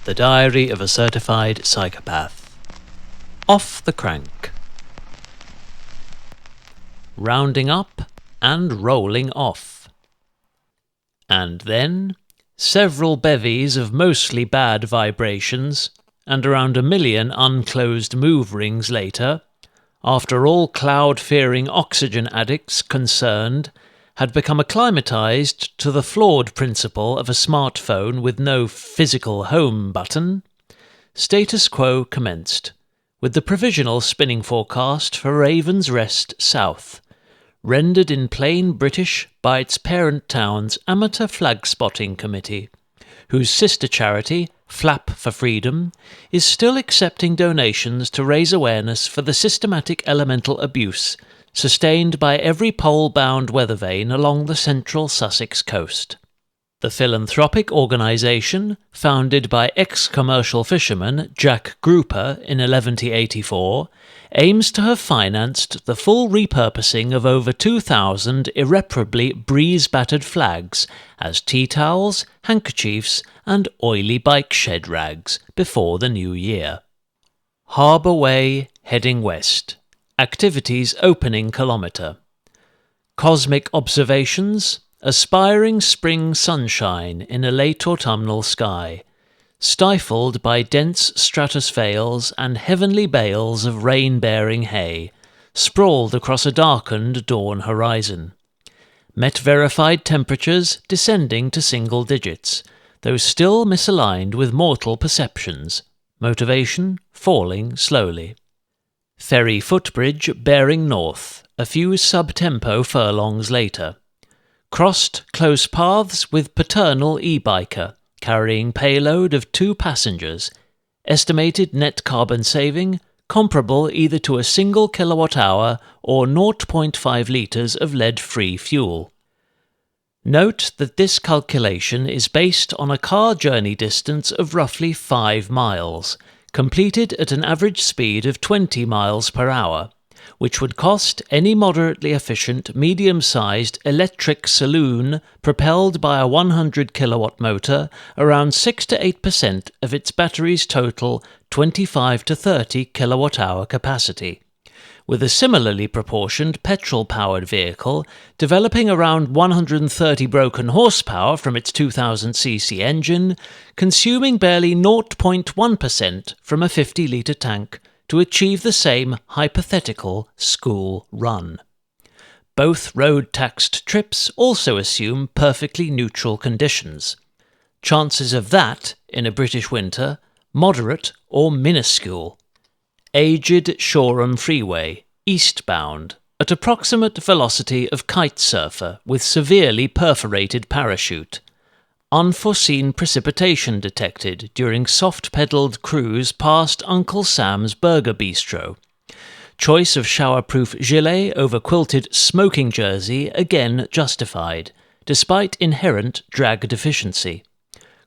The Diary of a Certified Psychopath. Off the crank. Rounding up and rolling off. And then, several bevies of mostly bad vibrations, and around 1 million unclosed move rings later, after all cloud-fearing oxygen addicts concerned had become acclimatized to the flawed principle of a smartphone with no physical home button, status quo commenced, with the provisional spinning forecast for Raven's Rest South, rendered in plain British by its parent town's amateur flag-spotting committee, whose sister charity, Flap for Freedom, is still accepting donations to raise awareness for the systematic elemental abuse sustained by every pole-bound weather vane along the central Sussex coast. The philanthropic organisation, founded by ex-commercial fisherman Jack Grouper in 1184, aims to have financed the full repurposing of over 2,000 irreparably breeze-battered flags as tea towels, handkerchiefs and oily bike shed rags before the new year. Harbour Way heading west. Activities opening kilometre. Cosmic observations, aspiring spring sunshine in a late autumnal sky, stifled by dense stratus veils and heavenly bales of rain-bearing hay, sprawled across a darkened dawn horizon. Met verified temperatures descending to single digits, though still misaligned with mortal perceptions, motivation falling slowly. Ferry footbridge bearing north, a few sub-tempo furlongs later. Crossed close paths with paternal e-biker, carrying payload of 2 passengers. Estimated net carbon saving, comparable either to a single kilowatt-hour or 0.5 litres of lead-free fuel. Note that this calculation is based on a car journey distance of roughly 5 miles, completed at an average speed of 20 miles per hour, which would cost any moderately efficient medium-sized electric saloon propelled by a 100 kilowatt motor around 6 to 8% of its battery's total 25 to 30 kilowatt-hour capacity, with a similarly proportioned petrol-powered vehicle developing around 130 broken horsepower from its 2000cc engine, consuming barely 0.1% from a 50-litre tank to achieve the same hypothetical school run. Both road-taxed trips also assume perfectly neutral conditions. Chances of that, in a British winter, moderate or minuscule. Aged Shoreham Freeway, eastbound, at approximate velocity of kite surfer with severely perforated parachute. Unforeseen precipitation detected during soft-pedalled cruise past Uncle Sam's Burger Bistro. Choice of showerproof gilet over quilted smoking jersey again justified, despite inherent drag deficiency.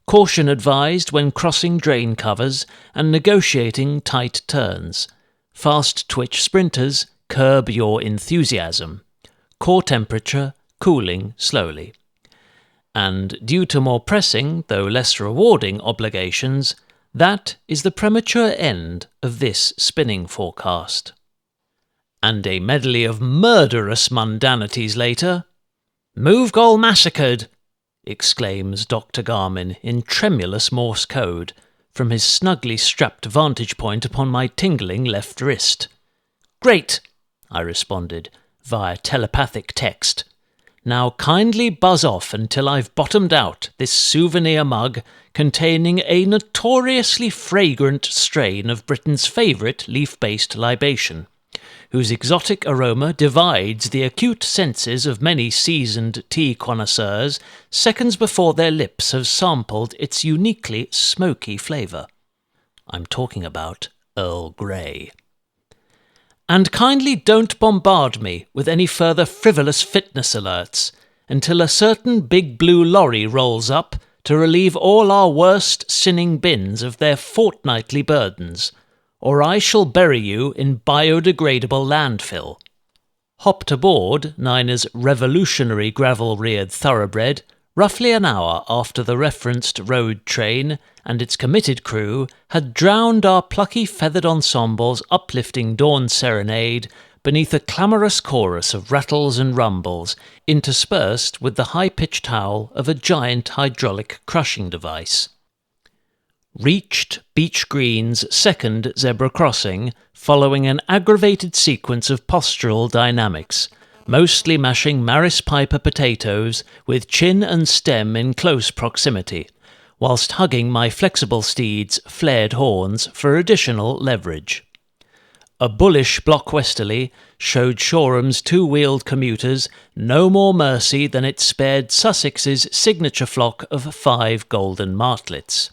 Caution advised when crossing drain covers and negotiating tight turns. Fast twitch sprinters, curb your enthusiasm. Core temperature cooling slowly. And due to more pressing, though less rewarding, obligations, that is the premature end of this spinning forecast. And a medley of murderous mundanities later. "Move goal massacred!" exclaims Dr. Garmin in tremulous Morse code from his snugly strapped vantage point upon my tingling left wrist. "Great," I responded, via telepathic text. "Now kindly buzz off until I've bottomed out this souvenir mug containing a notoriously fragrant strain of Britain's favourite leaf-based libation, whose exotic aroma divides the acute senses of many seasoned tea connoisseurs seconds before their lips have sampled its uniquely smoky flavour. I'm talking about Earl Grey. And kindly don't bombard me with any further frivolous fitness alerts until a certain big blue lorry rolls up to relieve all our worst sinning bins of their fortnightly burdens, or I shall bury you in biodegradable landfill. Hopped aboard Niner's revolutionary gravel-reared thoroughbred, roughly an hour after the referenced road train and its committed crew had drowned our plucky feathered ensemble's uplifting dawn serenade beneath a clamorous chorus of rattles and rumbles, interspersed with the high-pitched howl of a giant hydraulic crushing device. Reached Beach Green's second zebra crossing, following an aggravated sequence of postural dynamics, mostly mashing Maris Piper potatoes with chin and stem in close proximity, whilst hugging my flexible steed's flared horns for additional leverage. A bullish block westerly showed Shoreham's two-wheeled commuters no more mercy than it spared Sussex's signature flock of 5 golden martlets,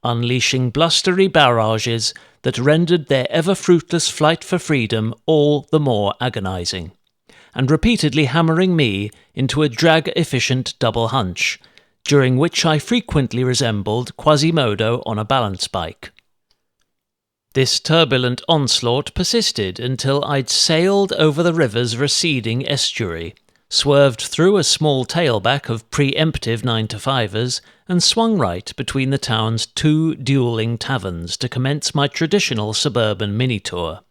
unleashing blustery barrages that rendered their ever-fruitless flight for freedom all the more agonising, and repeatedly hammering me into a drag-efficient double hunch, during which I frequently resembled Quasimodo on a balance bike. This turbulent onslaught persisted until I'd sailed over the river's receding estuary, swerved through a small tailback of pre-emptive 9-to-5ers, and swung right between the town's 2 duelling taverns to commence my traditional suburban mini-tour.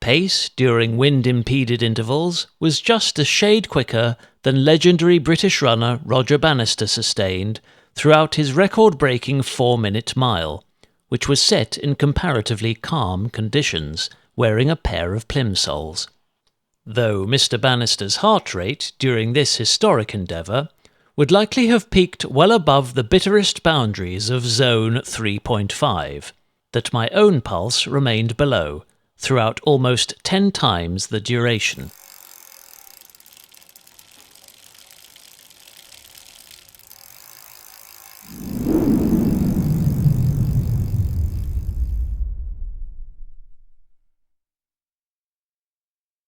Pace during wind-impeded intervals was just a shade quicker than legendary British runner Roger Bannister sustained throughout his record-breaking 4-minute mile, which was set in comparatively calm conditions, wearing a pair of plimsolls. Though Mr. Bannister's heart rate during this historic endeavour would likely have peaked well above the bitterest boundaries of Zone 3.5, that my own pulse remained below, throughout almost 10 times the duration.